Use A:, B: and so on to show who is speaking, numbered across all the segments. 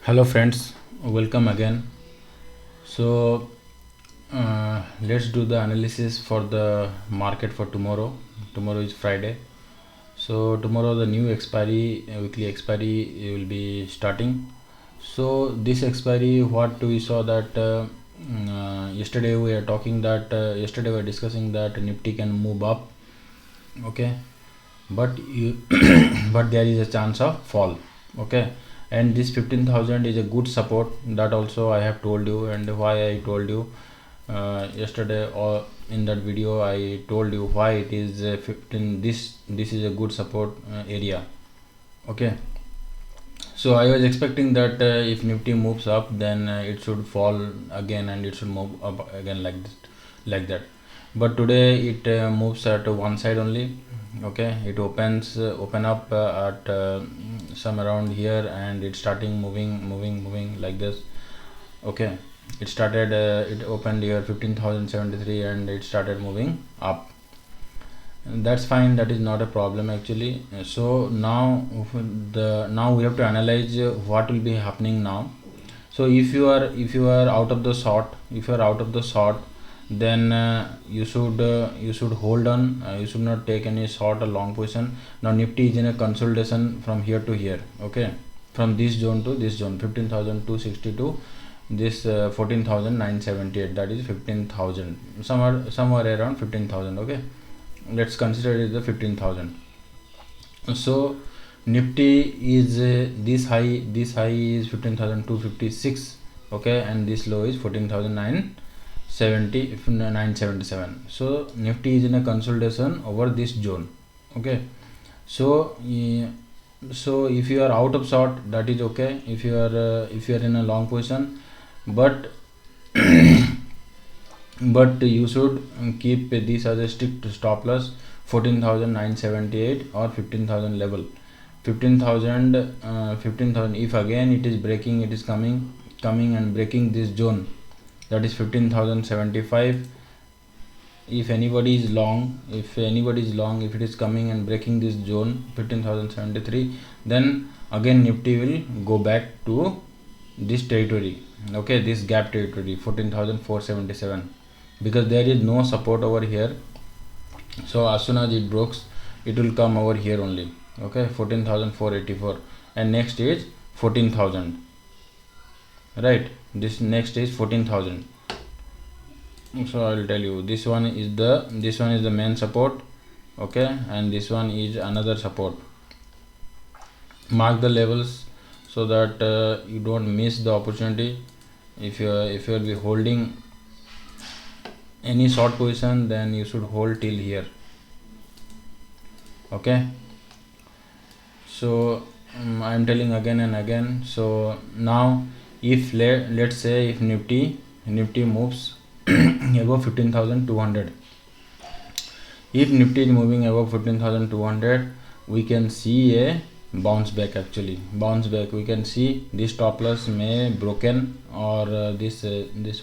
A: Hello friends, welcome again. So let's do the analysis for the market for tomorrow. Tomorrow is Friday. So tomorrow the new expiry, weekly expiry will be starting. So this expiry, what we saw that yesterday we are talking that yesterday we are discussing that Nifty can move up, okay, but you but there is a chance of fall, okay, and this 15,000 is a good support. That also I have told you, and why I told you yesterday, or in that video I told you why it is 15. This is a good support area, okay. So I was expecting that if Nifty moves up, then it should fall again and it should move up again like that. But today it moves at one side only, okay. It open up at some around here, and it's starting moving like this, okay. It started it opened here 15,073 and it started moving up, and that's fine. That is not a problem actually. So now we have to analyze what will be happening now. So if you are out of the short, then you should hold on. You should not take any short or long position. Now Nifty is in a consolidation from here to here, okay, from this zone to this zone, 15,262, this 14,978, that is 15,000, somewhere around 15,000, okay. Let's consider it the 15,000. So Nifty is this high is 15,256, okay, and this low is 14,977. So Nifty is in a consolidation over this zone, okay. So so if you are out of short, that is okay. If you are in a long position, but but you should keep this as a strict stop loss, 14,978 or 15,000 level. 15,000 if again it is breaking, it is coming and breaking this zone, that is 15,075. If anybody is long, if it is coming and breaking this zone 15,073, then again Nifty will go back to this territory, okay, this gap territory, 14,477, because there is no support over here. So as soon as it breaks, it will come over here only, okay, 14,484, and next is 14,000, right. This next is 14,000. So I will tell you, this one is the main support, okay, and this one is another support. Mark the levels so that you don't miss the opportunity. If you will be holding any short position, then you should hold till here, okay. So I am telling again and again. So now if let's say if Nifty moves above 15,200, if Nifty is moving above 15,200, we can see a bounce back. Actually we can see this stop loss may broken, or this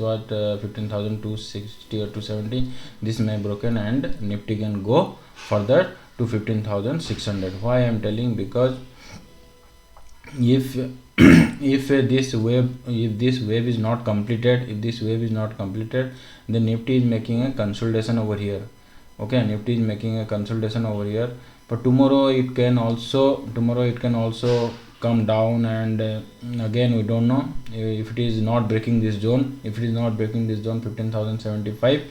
A: what 15,260 or 270, this may broken, and Nifty can go further to 15,600. Why I am telling? Because if this wave is not completed, then Nifty is making a consolidation over here, okay. Nifty is making a consolidation over here, but tomorrow it can also come down, and again we don't know if it is not breaking this zone. If it is not breaking this zone 15,075,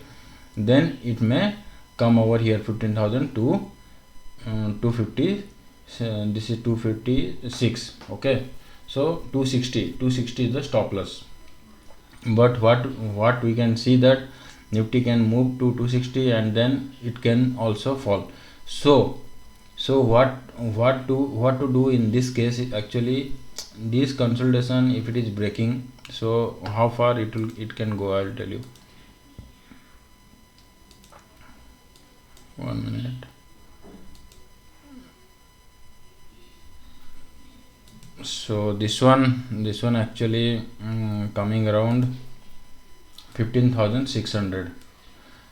A: then it may come over here 15,000 to 250. This is 256, okay. So 260 is the stop loss. But what we can see that Nifty can move to 260 and then it can also fall. So what to do in this case is actually this consolidation. If it is breaking, so how far it can go, I'll tell you. 1 minute. So this one actually coming around 15,600.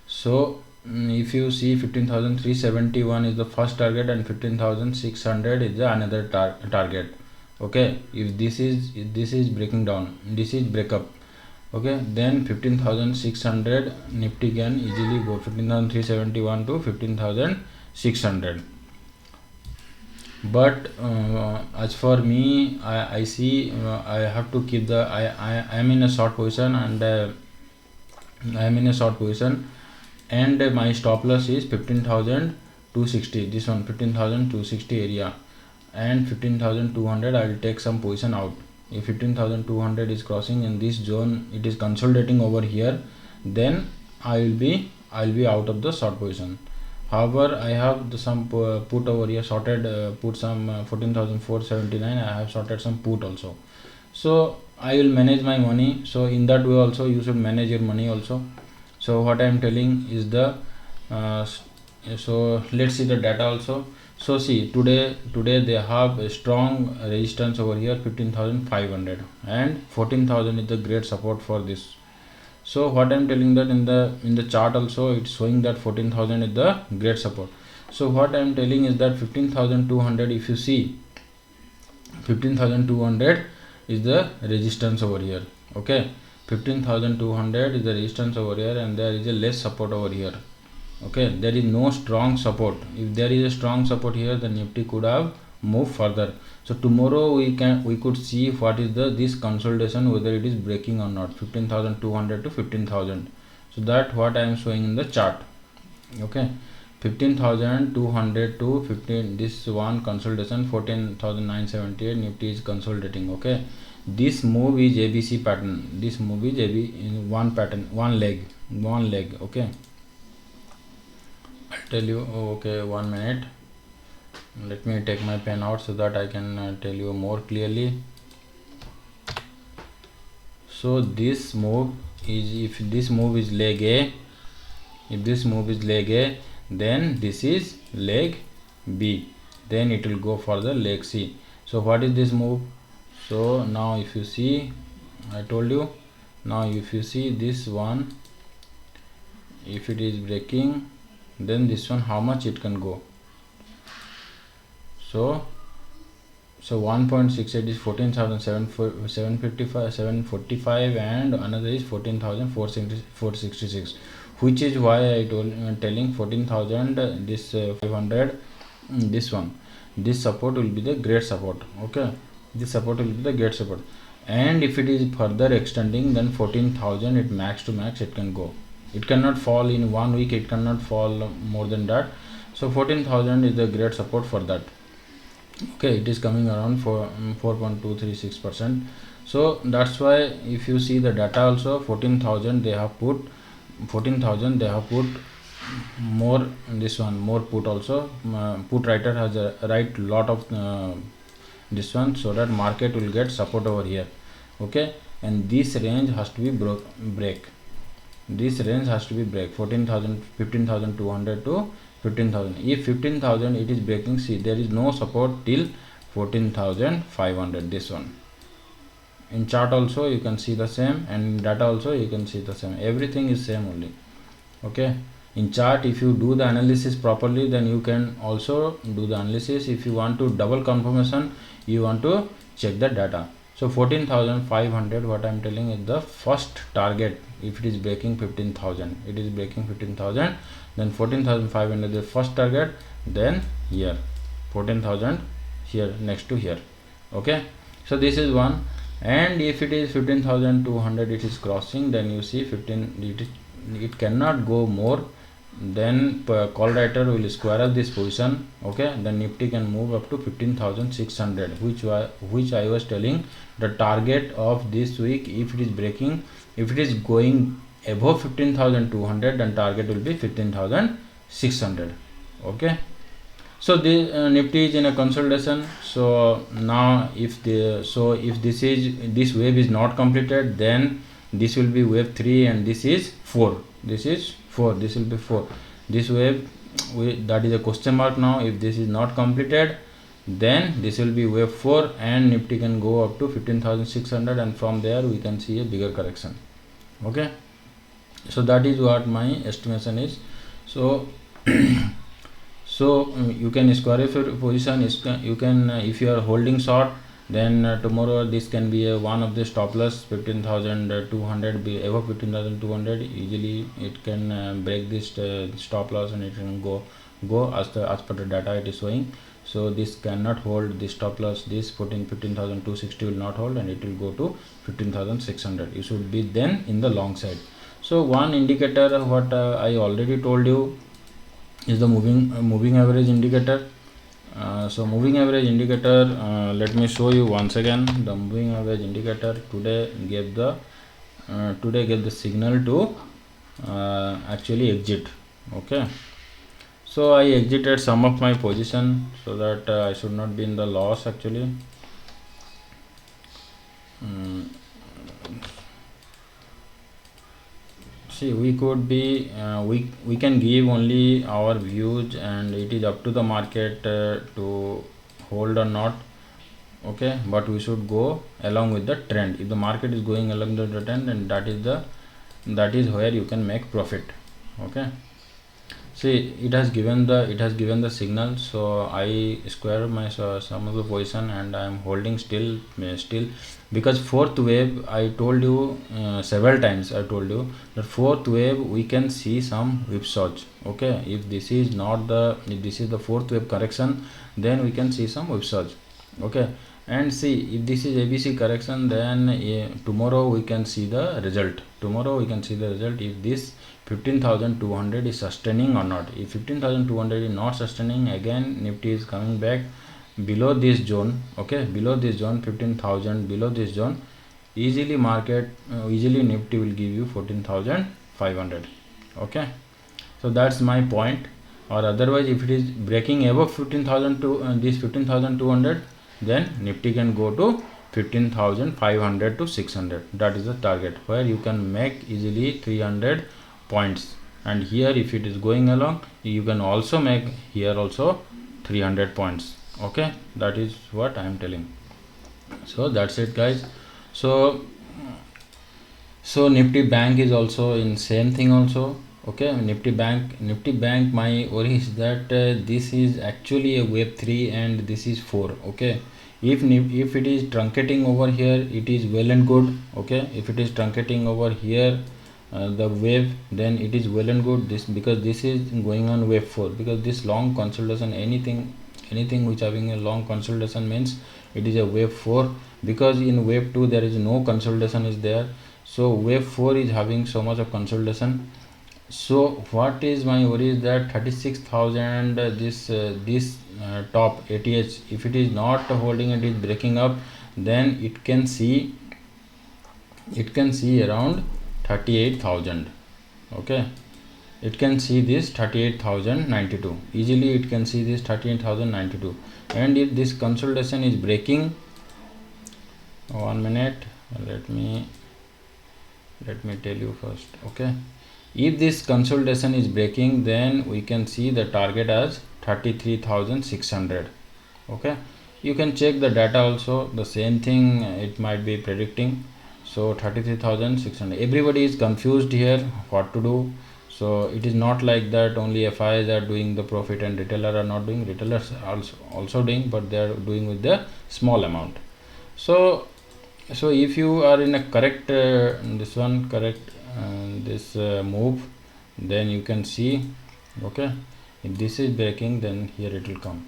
A: So if you see 15,371 is the first target and 15,600 is the another target, Okay, if this is breaking down, this is breakup. Okay, then 15,600 Nifty can easily go 15,371 to 15,600. But as for me, I see I have to keep the I am in a short position, and I am in a short position, and my stop loss is 15,260. This one 15,260 area, and 15,200 I will take some position out. If 15,200 is crossing in this zone, it is consolidating over here, then I will be out of the short position. However, I have some put over here, sorted put some 14,479. I have sorted some put also. So I will manage my money. So in that way also you should manage your money also. So what I am telling is the so let's see the data also. So see, today they have a strong resistance over here, 15,500, and 14,000 is the great support for this. So what I am telling that in the chart also, it's showing that 14,000 is the great support. So what I am telling is that 15,200, if you see, 15,200 is the resistance over here. Okay, 15,200 is the resistance over here, and there is a less support over here. Okay, there is no strong support. If there is a strong support here, the Nifty could have moved further. So tomorrow we could see what is this consolidation, whether it is breaking or not, 15,200 to 15,000. So that what I am showing in the chart. Okay, 15,200 to 15, this one consolidation, 14,978, Nifty is consolidating. Okay, this move is ABC pattern. This move is in one pattern, one leg. Okay, I'll tell you. Okay, 1 minute. Let me take my pen out so that I can tell you more clearly. So this move is, if this move is leg A, then this is leg B, then it will go for the leg C. So what is this move? So now if you see, I told you, now if you see this one, if it is breaking, then this one, how much it can go? So 1.68 is 14,745, and another is 14,466, which is why I am telling 14,000, this 500, this one, this support will be the great support. Okay, this support will be the great support, and if it is further extending, then 14,000, it max to max it can go. It cannot fall in 1 week, it cannot fall more than that. So 14,000 is the great support for that. Okay, it is coming around 4.236%. So that's why if you see the data also, 14,000 they have put, more, this one more put also. Put writer has a write lot of this one, so that market will get support over here. Okay, and this range has to be break. This range has to be break, 14,000, 15,200 to 15,000. If 15,000 it is breaking, see, there is no support till 14,500. This one in chart also you can see the same, and in data also you can see the same. Everything is same only. Okay, in chart, if you do the analysis properly, then you can also do the analysis. If you want to double confirmation, you want to check the data. So 14,500, what I am telling is the first target. If it is breaking 15,000, then 14,500 the first target, then here 14,000 here next to here. Okay, so this is one. And if it is 15,200 it is crossing, then you see 15, it cannot go more. Then call writer will square up this position. Okay, then Nifty can move up to 15,600, which I was telling the target of this week. If it is breaking, if it is going above 15,200, then target will be 15,600. Okay, so the Nifty is in a consolidation. So now if this wave is not completed, then this will be wave 3, and this is 4. This will be 4. This wave, that is a question mark now. If this is not completed, then this will be wave 4, and Nifty can go up to 15,600, and from there we can see a bigger correction. Okay, so that is what my estimation is. So so you can square if your position is, you can if you are holding short, then tomorrow this can be a one of the stop loss 15,200, be above 15,200. Easily it can break this stop loss, and it can go as per the data it is showing. So this cannot hold this stop loss. This 15,260 will not hold, and it will go to 15,600. You should be then in the long side. So one indicator what I already told you is the moving average indicator. So moving average indicator, let me show you once again. The moving average indicator today gave the signal to actually exit. Okay, so I exited some of my position so that I should not be in the loss actually. See, we could be we can give only our views, and it is up to the market to hold or not. Okay, but we should go along with the trend. If the market is going along the trend, and that is where you can make profit. Okay, see, it has given the signal, so I square my some of the position, and I am holding still, because fourth wave, I told you several times, I told you that fourth wave we can see some whipsaws. Okay, if this is the fourth wave correction, then we can see some whipsaws. Okay, and see, if this is ABC correction, then tomorrow we can see the result. If this 15,200 is sustaining or not. If 15,200 is not sustaining, again Nifty is coming back below this zone. Okay, below this zone, 15,000, below this zone, easily Nifty will give you 14,500. Okay, so that's my point. Or otherwise, if it is breaking above 15,000 to this 15,200, then Nifty can go to 15,500 to 600. That is the target, where you can make easily 300 points. And here, if it is going along, you can also make here also 300 points. Okay, that is what I am telling. So that's it, guys. So Nifty Bank is also in same thing also. Okay, Nifty Bank, my worry is that this is actually a wave 3 and this is 4. Okay, if it is truncating over here, it is well and good. Okay, if it is truncating over here, the wave, then it is well and good. Because this is going on wave 4, because this long consolidation, anything which having a long consolidation means it is a wave 4, because in wave 2 there is no consolidation is there. So wave 4 is having so much of consolidation. So what is my worry is that 36,000, this top ATH, if it is not holding, it is breaking up, then it can see around 38,000. Okay, it can see this 38,092 easily. It can see this 38,092. And if this consolidation is breaking, 1 minute, let me tell you first. Okay, if this consolidation is breaking, then we can see the target as 33,600. Okay, you can check the data also, the same thing it might be predicting. So 33,600. Everybody is confused here what to do. So it is not like that only FIs are doing the profit and retailer are not doing. Retailers are also doing, but they are doing with the small amount. So if you are in a correct this move, then you can see. Okay, if this is breaking, then here it will come.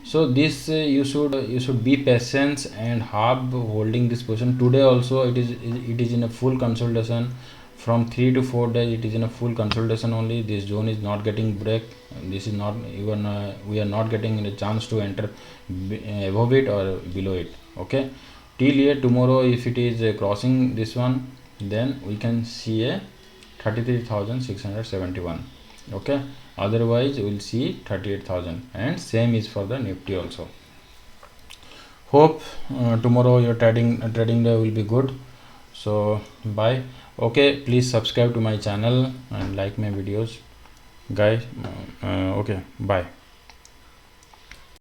A: So this you should be patient and have holding this position. Today also it is in a full consolidation. From 3 to 4 days it is in a full consolidation only. This zone is not getting break. This is not even we are not getting a chance to enter above it or below it. Okay, till here tomorrow, if it is crossing this one, then we can see a 33,671. Okay, otherwise we will see 38,000, and same is for the Nifty also. Hope tomorrow your trading day will be good. So bye. Okay, please subscribe to my channel and like my videos, guys. Okay, bye.